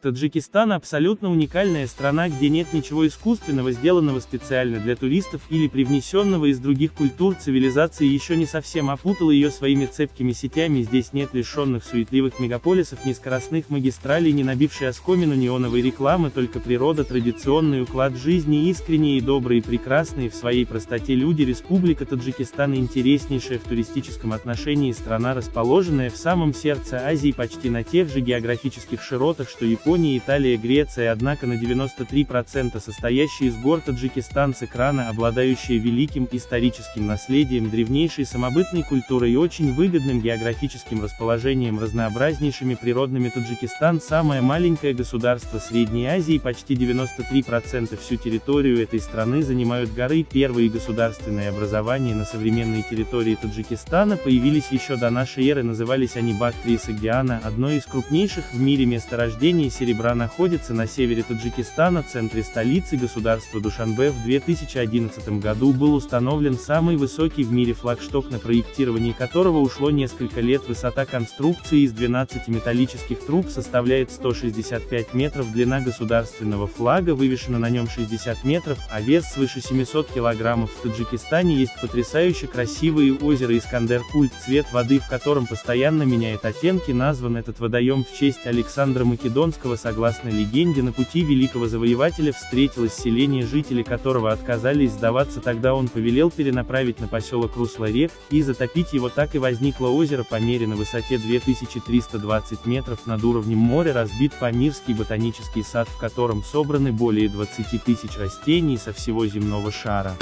Таджикистан – абсолютно уникальная страна, где нет ничего искусственного, сделанного специально для туристов или привнесенного из других культур. Цивилизация еще не совсем опутала ее своими цепкими сетями. Здесь нет лишенных суетливых мегаполисов, ни скоростных магистралей, ни набившей оскомину неоновой рекламы, только природа, традиционный уклад жизни, искренние и добрые, прекрасные в своей простоте люди. Республика Таджикистан – интереснейшая в туристическом отношении страна, расположенная в самом сердце Азии, почти на тех же географических широтах, что Япония, Италия, Греция, однако на 93% состоящая из гор. Таджикистан с экрана, обладающая великим историческим наследием, древнейшей самобытной культурой и очень выгодным географическим расположением, разнообразнейшими природными. Таджикистан – самое маленькое государство Средней Азии, почти 93% всю территорию этой страны занимают горы. Первые государственные образования на современной территории Таджикистана появились еще до нашей эры, назывались они Бактрия и Согдиана. Одно из крупнейших в мире месторождений серебра находится на севере Таджикистана, центре столицы государства Душанбе. В 2011 году был установлен самый высокий в мире флагшток, на проектировании которого ушло несколько лет. Высота конструкции из 12 металлических труб составляет 165 метров, длина государственного флага вывешена на нем 60 метров, а вес свыше 700 килограммов. В Таджикистане есть потрясающе красивые озера Искандер-Культ, цвет воды в котором постоянно меняет оттенки. Назван этот водоем в честь Александра Македонского. Согласно легенде, на пути великого завоевателя встретилось селение, жители которого отказались сдаваться. Тогда он повелел перенаправить на поселок русло рек и затопить его. Так и возникло озеро. По мере на высоте 2320 метров над уровнем моря разбит Памирский ботанический сад, в котором собраны более 20 тысяч растений со всего земного шара.